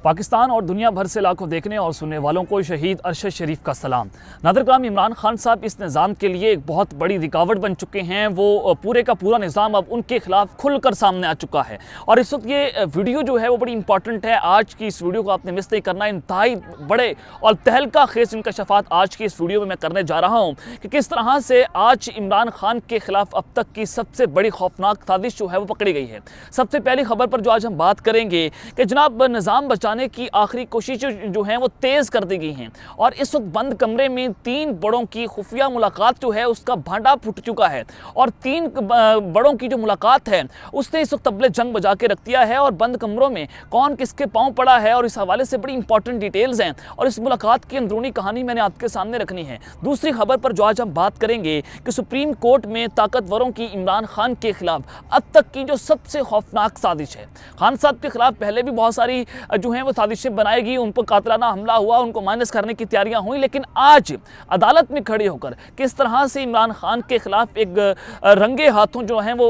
पाकिस्तान और दुनिया भर से लाखों देखने और सुनने वालों को शहीद अरशद शरीफ का सलाम। नादरकराम, इमरान खान साहब इस निज़ाम के लिए एक बहुत बड़ी रुकावट बन चुके हैं। वो पूरे का पूरा निज़ाम अब उनके खिलाफ खुलकर सामने आ चुका है और इस वक्त ये वीडियो जो है वो बड़ी इंपॉर्टेंट है। आज की इस वीडियो को आपने मिस नहीं करना। इंतहाई बड़े और तहलका खेज इंकशाफात आज की इस वीडियो में मैं करने जा रहा हूँ कि किस तरह से आज इमरान खान के खिलाफ अब तक की सबसे बड़ी खौफनाक साजिश जो है वो पकड़ी गई है। सबसे पहली खबर पर जो आज हम बात करेंगे कि जनाब निज़ाम बचाने की आखिरी कोशिश जो है वो तेज़ कर दी गई हैं और इस वक्त बंद कमरे में 3 बड़ों की खुफिया मुलाकात जो है उसका भांडा फूट चुका है और 3 बड़ों की जो मुलाकात है उसने इस वक्त तबले जंग बजा के रख दिया है और बंद कमरों में कौन किसके पांव पड़ा है और इस हवाले से बड़ी इंपॉर्टेंट डिटेल्स हैं और इस मुलाकात की अंदरूनी कहानी मैंने आपके सामने रखनी है। दूसरी खबर पर जो आज हम बात करेंगे कि सुप्रीम कोर्ट में ताकतवरों की इमरान खान के खिलाफ अब तक की जो सबसे खौफनाक साजिश है। खान साहब के खिलाफ पहले भी बहुत सारी जो है वो साजिशें बनाएगी, उन पर कातलाना हमला हुआ, उनको माइनस करने की तैयारियां हुई, लेकिन आज अदालत में खड़े होकर किस तरह से इमरान खान के खिलाफ एक रंगे हाथों जो हैं वो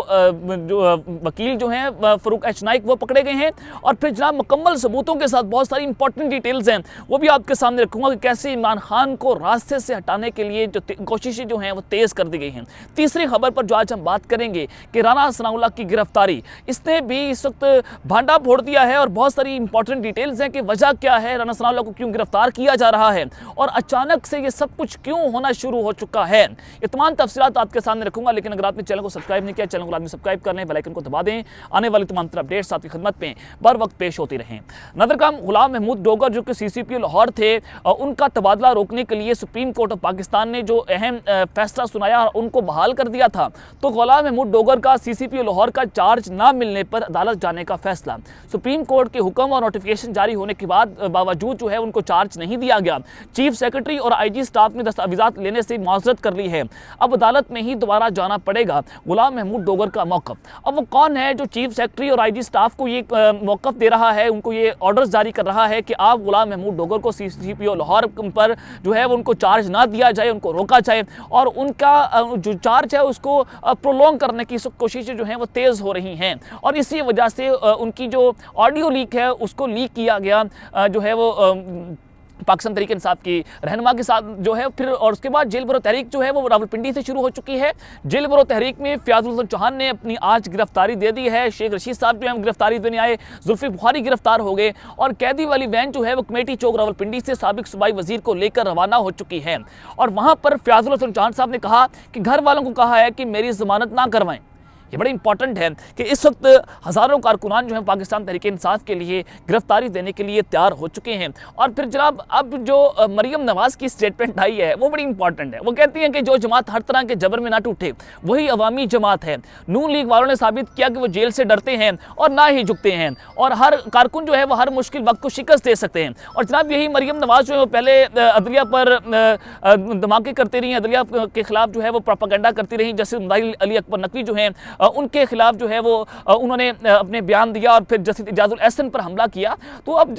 जो वकील जो हैं फरूक एच नाइक वो पकड़े गए हैं और फिर जनाब मुकम्मल सबूतों के साथ बहुत सारी इंपॉर्टेंट डिटेल्स हैं वो भी आपके सामने रखूंगा कि कैसे इमरान खान को रास्ते से हटाने के लिए जो कोशिशें जो हैं वो तेज़ कर दी गई हैं। तीसरी खबर पर जो आज हम बात करेंगे कि राना सनाउल्लाह की गिरफ्तारी, इसने भी इस वक्त भांडा फोड़ दिया है और बहुत सारी इंपॉर्टेंट डिटेल्स हैं कि वजह क्या है, राना सनाउल्लाह को क्यों गिरफ्तार किया जा रहा है और अचानक से ये सब कुछ क्यों होना शुरू हो चुका है। ये तमाम तफसीलात आपके सामने रखूंगा, लेकिन अगर आपने चैनल को सब्सक्राइब नहीं किया, चैनल को लाजमी सब्सक्राइब कर लें, बेल आइकन को दबा दें। आने वाली तमाम तरह अपडेट्स आपकी खिदमत में बर वक्त पेश होती रहें। नादरकराम, गुलाम महमूद डोगर जो कि CCPO लाहौर थे, उनका तबादला रोकने के लिए सुप्रीम कोर्ट ऑफ पाकिस्तान ने जो अहम फैसला सुनाया और उनको बहाल कर दिया था, तो गुलाम महमूद डोगर का CCPO लाहौर का चार्ज ना मिलने पर अदालत जाने का फैसला। सुप्रीम कोर्ट के हुक्म और नोटिफिकेशन जारी होने के बाद बावजूद जो है उनको चार्ज नहीं दिया गया। चीफ सेक्रेटरी और IG स्टाफ ने दस्तावेजात लेने से माजरत कर ली है। अब अदालत में ही दोबारा जाना पड़ेगा गुलाम महमूद डोगर का मौक़िफ़। अब वो कौन है जो चीफ सेक्रेटरी और IG स्टाफ को ये मौक़िफ़ दे रहा है, उनको ये ऑर्डर्स जारी कर रहा है कि आप गुलाम महमूद डोगर को CCPO लाहौर पर जो है वो उनको चार्ज ना दिया जाए, उनको रोका जाए और उनका जो चार्ज है उसको प्रोलॉन्ग करने की कोशिशें जो हैं वो तेज़ हो रही हैं और इसी वजह से उनकी जो ऑडियो लीक है उसको लीक किया गया जो है वो पाकिस्तान तहरीक इंसाफ की रहनुमा के साथ जो है फिर और उसके बाद जेल बरो तहरीक जो है वो रावलपिंडी से शुरू हो चुकी है। जेल बरो तहरीक में फ़याज़ुल हसन चौहान ने अपनी आज गिरफ्तारी दे दी है। शेख रशीद साहब जो है गिरफ्तारी देने आए, जुल्फ़ी बुखारी गिरफ्तार हो गए और कैदी वाली वैन जो है वो कमेटी चौक रावलपिंडी से साबिक सूबाई वजीर को लेकर रवाना हो चुकी है और वहाँ पर फ़याज़ुल हसन चौहान साहब ने कहा कि घर वालों को कहा है कि मेरी ज़मानत ना करवाएं। ये बड़ा इंपॉर्टेंट है कि इस वक्त हज़ारों कारकुनान जो हैं पाकिस्तान तहरीक इंसाफ के लिए गिरफ्तारी देने के लिए तैयार हो चुके हैं। और फिर जनाब अब जो मरियम नवाज़ की स्टेटमेंट आई है वो बड़ी इंपॉर्टेंट है। वो कहती हैं कि जो जमात हर तरह के जबर में ना टूटे वही अवामी जमात है। नून लीग वालों ने साबित किया कि वो जेल से डरते हैं और ना ही झुकते हैं और हर कारकुन जो है वो हर मुश्किल वक्त को शिकस्त दे सकते हैं। और जनाब यही मरियम नवाज़ जो है वो पहले अदलिया पर धमाके करती रही, अदलिया के खिलाफ जो है वो प्रोपेगेंडा करती रही। जस्टिस मुदाहिल अली अकबर नकवी जो हैं उनके खिलाफ जो है वो उन्होंने अपने बयान दिया और फिर जस्टिस इजाजुल एहसन पर हमला किया। तो अब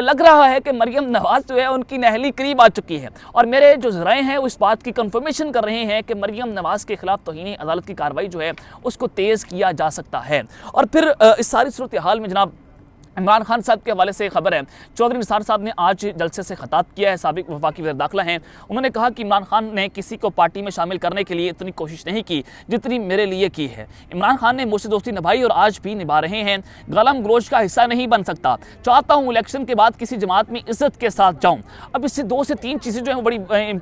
लग रहा है कि मरियम नवाज़ जो है उनकी नहली करीब आ चुकी है और मेरे जो ज़राए हैं वो इस बात की कंफर्मेशन कर रहे हैं कि मरियम नवाज़ के खिलाफ तौहीन अदालत की कार्रवाई जो है उसको तेज़ किया जा सकता है। और फिर इस सारी सूरत हाल में जनाब इमरान खान साहब के हवाले से खबर है, चौधरी निसार साहब ने आज जलसे से खिताब किया है। साबिक वफाकी वज़ीर दाखिला हैं, उन्होंने कहा कि इमरान खान ने किसी को पार्टी में शामिल करने के लिए इतनी कोशिश नहीं की जितनी मेरे लिए की है। इमरान खान ने मुझसे दोस्ती निभाई और आज भी निभा रहे हैं। गलम गलोच का हिस्सा नहीं बन सकता। चाहता हूँ इलेक्शन के बाद किसी जमात में इज्जत के साथ जाऊँ। अब इससे 2 से 3 चीज़ें जो हैं बड़ी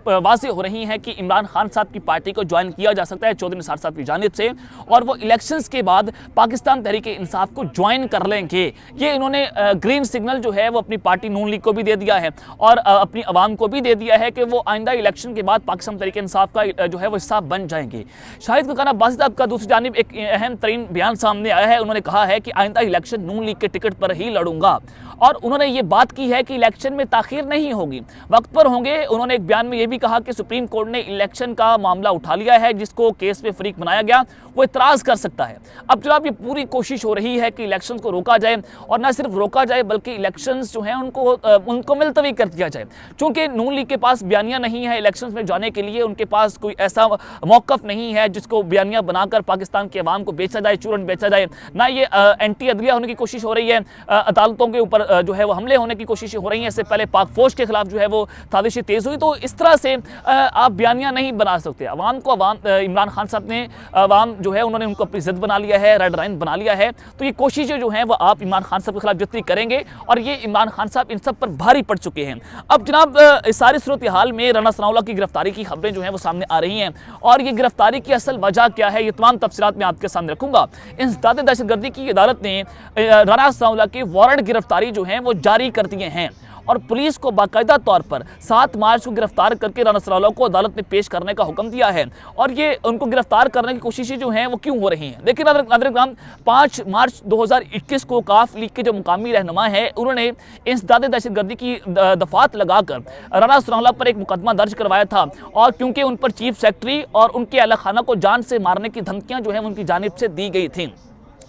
वाज़ेह हो रही हैं कि इमरान खान साहब की पार्टी को ज्वाइन किया जा सकता है चौधरी निसार साहब की जानिब से और वो इलेक्शंस के बाद पाकिस्तान तहरीक इंसाफ को ज्वाइन कर लेंगे। ये इन्होंने ग्रीन सिग्नल जो है वो अपनी पार्टी नून लीग को भी दे दिया है और अपनी आवाम को भी दे दिया है कि वो आइंदा इलेक्शन के बाद पाकिस्तान तहरीक इंसाफ का जो है वो हिस्सा बन जाएंगे। शाहिद खुकान अब्बासी साहब का दूसरी जानिब एक अहम तरीन बयान सामने आया है। उन्होंने कहा है कि आइंदा इलेक्शन नून लीग के टिकट पर ही लड़ूंगा और उन्होंने ये बात की है कि इलेक्शन में ताखीर नहीं होगी, वक्त पर होंगे। उन्होंने एक बयान में ये भी कहा कि सुप्रीम कोर्ट ने इलेक्शन का मामला उठा लिया है, जिसको केस में फरीक बनाया गया वो इतराज़ कर सकता है। अब जनाब ये पूरी कोशिश हो रही है कि इलेक्शन को रोका जाए और न सिर्फ रोका जाए बल्कि इलेक्शंस जो हैं उनको मुलतवी कर दिया जाए। चूँकि नून लीग के पास बयानिया नहीं है इलेक्शंस में जाने के लिए, उनके पास कोई ऐसा मौक़िफ़ नहीं है जिसको बयानिया बनाकर पाकिस्तान के अवाम को बेचा जाए, चूरन बेचा जाए। ना ये एंटी अदलिया होने की कोशिश हो रही है, अदालतों के ऊपर जो है वो हमले होने की कोशिशें हो रही हैं। इससे पहले पाक फौज के खिलाफ जो है वो साजिशें तेज़ हुई। तो इस तरह से आप बयानियाँ नहीं बना सकते। इमरान खान साहब ने अवाम जो है उन्होंने उनको अपनी ज़िद बना लिया है, रेड लाइन बना लिया है। तो ये कोशिशें जो हैं वो आप इमरान खान साहब के खिलाफ जितनी करेंगे, और ये इमरान खान साहब इन सब पर भारी पड़ चुके हैं। अब जनाब इस सारी सूरत हाल में राना सनाउल्लाह की गिरफ्तारी की खबरें जो हैं वो सामने आ रही हैं, और ये गिरफ्तारी की असल वजह क्या है, ये तमाम तफसीलात मैं आपके सामने रखूंगा। इंसदाद दहशतगर्दी की अदालत ने राना सनाउल्लाह की वारंट गिरफ्तारी जो है वो जारी कर दिए हैं, और पुलिस को बाकायदा तौर पर 7 मार्च को गिरफ्तार करके राना सनाउल्लाह को अदालत ने पेश करने का हुक्म दिया है। और ये उनको गिरफ्तार करने की कोशिशें जो हैं वो क्यों हो रही हैं, देखिए नाज़रीन, 5 मार्च 2021 को काफ लीग के जो मुकामी रहनुमा है उन्होंने इंसदाद दहशतगर्दी की दफात लगाकर राना सनाउल्लाह पर एक मुकदमा दर्ज करवाया था, और क्योंकि उन पर चीफ सेक्रेटरी और उनके अहल खाना को जान से मारने की धमकियाँ जो हैं उनकी जानिब से दी गई थी।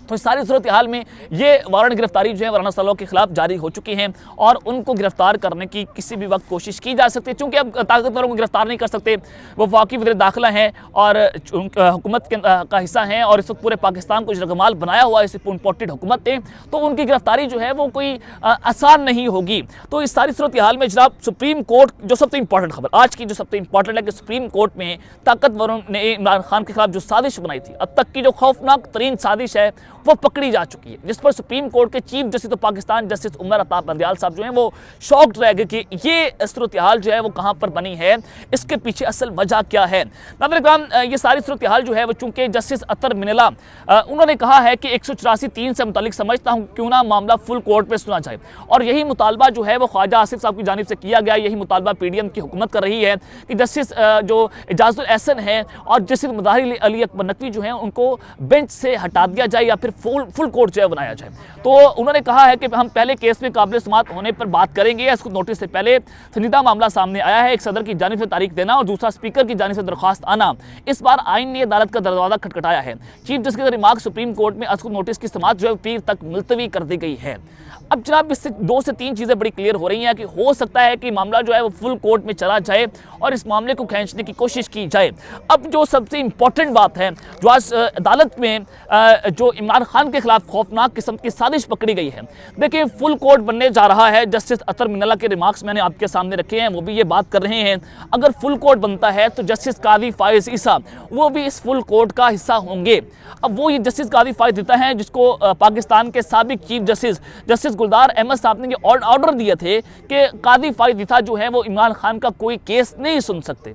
तो इस सारी सूरत हाल में ये वारंट गिरफ्तारी जो है राना सनाउल्लाह के खिलाफ जारी हो चुकी हैं, और उनको गिरफ्तार करने की किसी भी वक्त कोशिश की जा सकती है। चूँकि अब ताकतवरों को गिरफ्तार नहीं कर सकते, वो वफाकी वज़ीर दाखिला हैं और हुकूमत का हिस्सा हैं, और इस वक्त पूरे पाकिस्तान को जगमाल बनाया हुआ इस इम्पोर्टेड हुकूमत ने, तो उनकी गिरफ्तारी जो है वो कोई आसान नहीं होगी। तो इस सारी सूरत हाल में जनाब सुप्रीम कोर्ट, जो सबसे इंपॉर्टेंट खबर आज की, जो सबसे इंपॉर्टेंट है कि सुप्रीम कोर्ट में ताकतवरों ने इमरान खान के खिलाफ जो साजिश बनाई थी, अब तक की जो खौफनाक तरीन साजिश है वो पकड़ी जा चुकी है, जिस पर सुप्रीम कोर्ट के chief justice Pakistan justice Umar Ata Bandial साहब जो हैं वो शॉक्ड रह गए कि ये सूरत हाल जो है वो कहाँ पर बनी है, इसके पीछे असल वजह क्या है। नाज़रीन, ये सारी सूरत हाल जो है वो चूंकि जस्टिस अतर मिनला उन्होंने कहा है कि 184(3) से मुतालिक समझता हूँ क्यों ना मामला फुल कोर्ट में सुना जाए, और यही मुतालबा जो है वो ख्वाजा आसिफ साहब की जानिब से किया गया। यही मुतालबा PDM की हुकूमत कर रही है कि जस्टिस जो एजाजुल एहसन है और जस्टिस मुदाहिर अली अकबर नकवी जो है उनको बेंच से हटा दिया जाए, या फिर फुल कोर्ट जो है बनाया जाए। तो उन्होंने कहा है कि हम पहले केस में काबिल समाअत होने पर बात करेंगे। इसको नोटिस से पहले संजीदा मामला सामने आया है, एक सदर की जानिब से तारीख देना और दूसरा स्पीकर की जानिब से दरख्वास्त आना। इस बार आइन ने अदालत का दरवाजा खटखटाया है। चीफ जस्टिस के रिमार्क सुप्रीम कोर्ट में असकुत नोटिस की समाअत जो है पीर तक मुलतवी कर दी गई है। अब जनाब इससे 2 से 3 चीज़ें बड़ी क्लियर हो रही हैं कि हो सकता है कि मामला जो है वो फुल कोर्ट में चला जाए और इस मामले को खींचने की कोशिश की जाए। अब जो सबसे इंपॉर्टेंट बात है, जो आज अदालत में जो इमरान खान के खिलाफ खौफनाक किस्म की साजिश पकड़ी गई है, देखिए फुल कोर्ट बनने जा रहा है। जस्टिस अतर मिनल्ला के रिमार्क्स मैंने आपके सामने रखे हैं, वो भी ये बात कर रहे हैं अगर फुल कोर्ट बनता है तो जस्टिस कादी फाइज ईसा वो भी इस फुल कोर्ट का हिस्सा होंगे। अब वो ये जस्टिस कादी फाइज ईसा हैं जिसको पाकिस्तान के साबिक चीफ जस्टिस गुलजार अहमद साहब ने ये ऑर्डर दिए थे कि कादी फाइज ईसा जो है वो इमरान खान का कोई केस नहीं सुन सकते।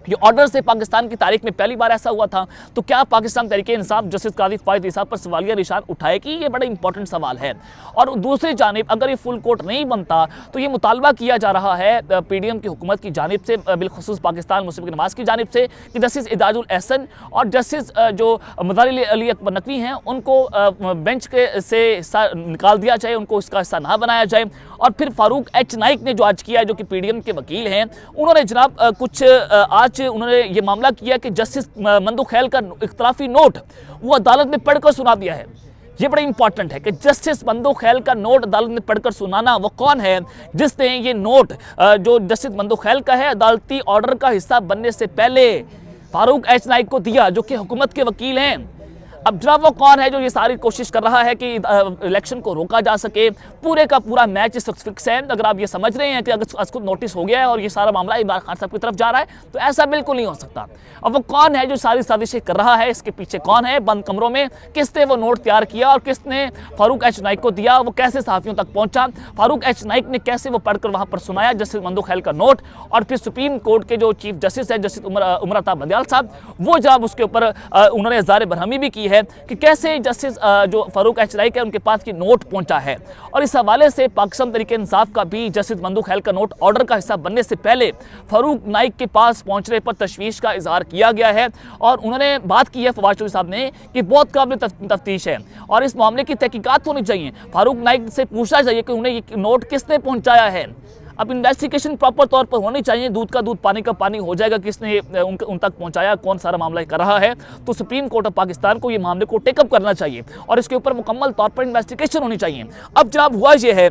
ये ऑर्डर से पाकिस्तान की तारीख में पहली बार ऐसा हुआ था। तो क्या पाकिस्तान तहरीक इंसाफ जस्टिस कादी फाइज ईसा पर सवालिया निशान उठाएगी? ये बड़ा इंपॉर्टेंट सवाल है। और दूसरी जानिब अगर ये फुल कोर्ट नहीं बनता तो ये मुतालबा किया जा रहा है PDM की हुकूमत की जानिब से, बिलखुसूस पाकिस्तान मुस्लिम लीग नवाज की जानिब से, कि जस्टिस एजाजुल एहसन और जस्टिस जो मुदाहिर अली अकबर नकवी हैं उनको बेंच के से हिस्सा निकाल दिया जाए, उनको इसका हिस्सा ना बनाया जाए। और फिर फारूक H नाइक ने जो आज किया है, जो कि PDM के वकील हैं, उन्होंने जनाब कुछ आज उन्होंने ये मामला किया कि जस्टिस मंदू खैल का इख्तलाफी नोट वो अदालत में पढ़कर सुना दिया है। ये बड़ा इंपॉर्टेंट है कि जस्टिस मंदू खैल का नोट अदालत में पढ़कर सुनाना। वो कौन है जिसने ये नोट जो जस्टिस मंदू खैल का है अदालती ऑर्डर का हिस्सा बनने से पहले फारूक H नाइक को दिया, जो कि हुकूमत के वकील हैं। अब जनाब वो कौन है जो ये सारी कोशिश कर रहा है कि इलेक्शन को रोका जा सके? पूरे का पूरा मैच इस वक्त फिक्स है। अगर आप ये समझ रहे हैं कि अगर असकुत नोटिस हो गया है और ये सारा मामला इमरान खान साहब की तरफ जा रहा है, तो ऐसा बिल्कुल नहीं हो सकता। अब वो कौन है जो सारी साजिशें कर रहा है? इसके पीछे कौन है? बंद कमरों में किसने वो नोट तैयार किया और किसने फारूक H नाइक को दिया? वो कैसे सहाफ़ियों तक पहुंचा? फारूक H नाइक ने कैसे वो पढ़कर वहाँ पर सुनाया जस्टिस मंदू खैल का नोट? और फिर सुप्रीम कोर्ट के जो चीफ जस्टिस है जस्टिस उमर अता बंदयाल साहब, वो जब उसके ऊपर उन्होंने इज़हार बरहमी भी की है कि कैसे जस्टिस जो फारूक H नाइक है उनके पास की नोट पहुंचा है। और इस हवाले से पाकिस्तान तहरीक इंसाफ का भी जस्टिस मंदू खैल का नोट ऑर्डर का हिस्सा बनने से पहले फारूक नाइक के पास पहुंचने पर तशवीश का इजहार किया गया है। और उन्होंने बात की है फवाद चौधरी साहब ने कि बहुत काबिल तफ्तीश है और इस मामले की तहकीकात होनी चाहिए। फारूक नाइक से पूछना चाहिए कि उन्हें ये नोट किसने पहुँचाया है। अब इन्वेस्टिगेशन प्रॉपर तौर पर होनी चाहिए, दूध का दूध पानी का पानी हो जाएगा किसने उन तक पहुंचाया, कौन सारा मामला कर रहा है। तो सुप्रीम कोर्ट ऑफ पाकिस्तान को ये मामले को टेकअप करना चाहिए और इसके ऊपर मुकम्मल तौर पर इन्वेस्टिगेशन होनी चाहिए। अब जनाब हुआ ये है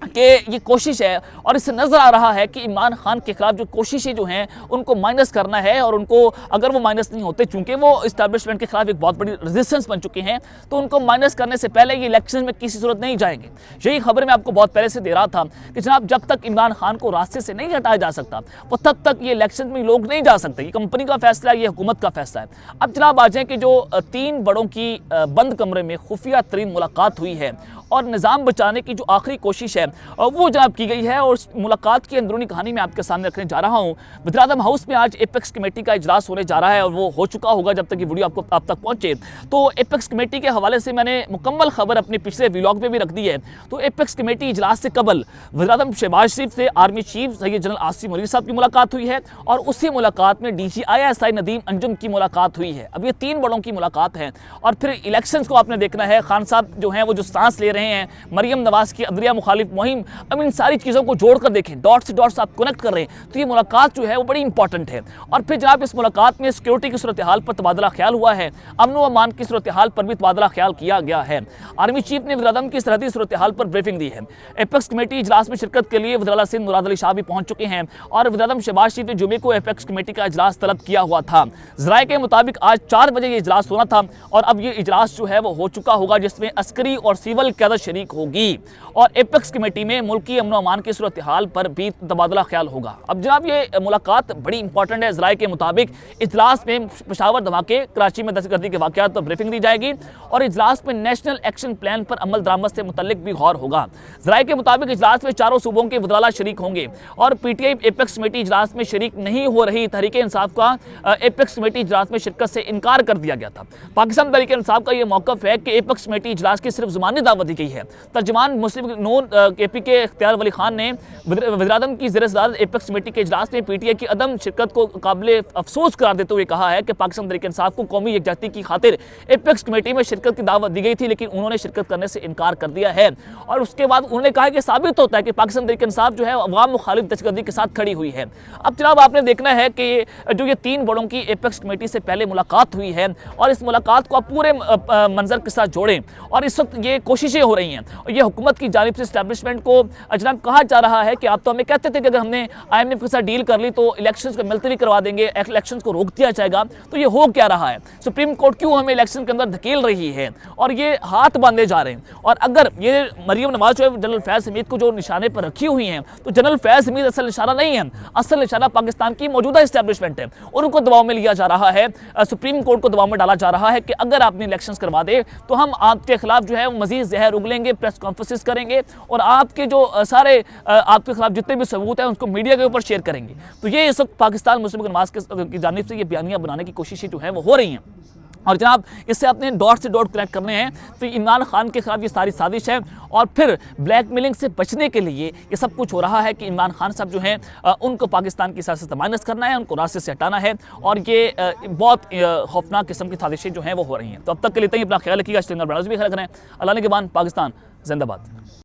कि ये कोशिश है और इससे नज़र आ रहा है कि इमरान खान के खिलाफ जो कोशिशें जो हैं उनको माइनस करना है, और उनको अगर वो माइनस नहीं होते, चूंकि वो इस्टेब्लिशमेंट के खिलाफ एक बहुत बड़ी रेजिस्टेंस बन चुके हैं, तो उनको माइनस करने से पहले ये इलेक्शन में किसी सूरत नहीं जाएंगे। यही खबर मैं आपको बहुत पहले से दे रहा था कि जनाब जब तक इमरान खान को रास्ते से नहीं हटाया जा सकता वो तब तक ये इलेक्शन में लोग नहीं जा सकते। ये कंपनी का फैसला है, ये हुकूमत का फैसला है। अब जनाब आ जाए कि जो 3 बड़ों की बंद कमरे में खुफिया तरीन मुलाकात हुई है और निज़ाम बचाने की जो आखिरी कोशिश है वो जनाब की गई है, और उस मुलाकात की अंदरूनी कहानी मैं आपके सामने रखने जा रहा हूँ। वज़ीर-ए-आज़म हाउस में आज एपेक्स कमेटी का इजलास होने जा रहा है और वो हो चुका होगा जब तक ये वीडियो आप तक पहुँचे। तो एपेक्स कमेटी के हवाले से मैंने मुकम्मल खबर अपने पिछले व्लॉग में भी रख दी है। तो एपेक्स कमेटी इजलास से कबल वज़ीर-ए-आज़म शहबाज शरीफ से army chief Syed general Asim Munir साहब की मुलाकात हुई है, और उसी मुलाकात में DGI नदीम अंजुम की मुलाकात हुई है। अब ये 3 बड़ों की मुलाकात है, और फिर इलेक्शंस को आपने देखना है। खान साहब जो हैं वो जो सांस ले रहे हैं, मरियम नवाज की अदलिया मुखालिफ मुहिम, अब इन सारी चीज़ों को जोड़कर देखें, डॉट से डॉट्स आप कनेक्ट कर रहे हैं, तो ये मुलाकात जो है वो बड़ी इंपॉर्टेंट है। और फिर जनाब इस मुलाकात में सिक्योरिटी की सूरत हाल पर तबादला ख्याल हुआ है, अमन व अमान की सूरत हाल पर भी तबादला ख्याल किया गया है। आर्मी चीफ ने वज़ीर-ए-आज़म की सरहदी सूरत हाल पर ब्रीफिंग दी है। एपेक्स कमेटी इजलास में शिरकत के लिए वज़ीर-ए-आला सिंध मुराद अली शाह भी पहुंच चुके हैं, और वज़ीर-ए-आज़म शहबाज शरीफ ने जुमे को एपेक्स कमेटी का इजलास तलब किया हुआ था। ज़राए के मुताबिक आज 4 बजे ये इजलास होना था, और अब ये इजलास जो है वो हो चुका होगा, जिसमें अस्करी और सिविल क़यादत शरीक होगी, और एपेक्स कमेटी में मुल्की अमन अमान की सूरत हाल पर भी तबादला ख्याल होगा। अब जनाब ये मुलाकात बड़ी इंपॉर्टेंट है। ज़राए के मुताबिक इजलास में पेशावर धमाके, कराची में दहशतगर्दी के वाक़यात पर ब्रीफिंग दी जाएगी, और इजलास में नेशनल एक्शन प्लान पर अमल दरामद से मुतल्लिक भी गौर होगा। ज़राए के मुताबिक इजलास में चारों सूबों के वज़ीर-ए-आला शरीक होंगे, और PTI एपेक्स कमेटी इजलास में शरीक नहीं हो रही। तहरीक इंसाफ का एपेक्स कमेटी इजलास में शिरकत से इनकार कर दिया गया था। पाकिस्तान तहरीक इंसाफ का यह मौक़िफ़ है कि एपेक्स कमेटी इजलास की सिर्फ ज़ुबानी दावत दी गई है। तर्जुमान मुस्लिम नून KP के इख्तियार वली खान ने वज़ीर-ए-आज़म की ज़ेर-ए-सदारत एपेक्स कमेटी के इजलास में PTI की अदम शिरकत को काबिल अफसोस करार देते हुए कहा है कि पाकिस्तान तहरीक इंसाफ को कौमी यकजहती की खातिर एपेक्स कमेटी में शिरकत की दावत दी गई थी, लेकिन उन्होंने शिरकत करने से इनकार कर दिया है। और उसके बाद उन्होंने कहा कि साबित होता है कि पाकिस्तान तहरीक इंसाफ जो है अवाम मुखालिफ दहशतगर्दी के साथ खड़ी हुई है। अब जनाब आपने देखना है कि जो ये 3 बड़ों की एपेक्स कमेटी से पहले मुलाकात हुई है, और इस मुलाकात को आप पूरे मंजर के साथ जोड़ें, और इस वक्त ये कोशिशें हो रही हैं, और ये हुकूमत की जानिब से इस्टेब्लिशमेंट को जनाब कहा जा रहा है कि आप तो हमें कहते थे कि अगर हमने IMF के साथ डील कर ली तो इलेक्शंस को मुलतवी करवा देंगे, इलेक्शंस को रोक दिया जाएगा। तो ये हो क्या रहा है? सुप्रीम कोर्ट क्यों हमें इलेक्शन के अंदर धकेल रही है, और ये हाथ बांधे जा रहे हैं। और अगर ये मरियम नवाज जो है जनरल फैज़ हमीद को जो निशाने पर रखी हुई हैं, तो जनरल फैज़ हमीद असल निशाना नहीं है, असल निशाना पाकिस्तान की मौजूदा इस्टेब्लिशमेंट है, और उनको दबाव में लिया जा रहा है। सुप्रीम कोर्ट को दबाव में डाला जा रहा है कि अगर आपने इलेक्शंस करवा दे तो हम आपके खिलाफ जो है वो मजीद जहर उगलेंगे, प्रेस कॉन्फ्रेंसेस करेंगे, और आपके जो सारे आपके खिलाफ जितने भी सबूत हैं उसको मीडिया के ऊपर शेयर करेंगे। तो ये इस वक्त पाकिस्तान मुस्लिम नमाज की जानिब से ये बयानियाँ बनाने की कोशिशें जो हैं वो हो रही हैं। और जनाब इससे अपने डॉट से डॉट कनेक्ट करने हैं, तो इमरान खान के खिलाफ ये सारी साजिश है, और फिर ब्लैकमेलिंग से बचने के लिए ये सब कुछ हो रहा है कि इमरान खान साहब जो हैं उनको पाकिस्तान की सियासत से माइनस करना है, उनको रास्ते से हटाना है, और ये बहुत खौफनाक किस्म की साजिशें जो हैं वो हो रही हैं। तो अब तक के लिए इतना ही। अपना ख्याल रखिएगा, भी ख्याल रखें। अल्लाह ने के बाद पाकिस्तान जिंदाबाद।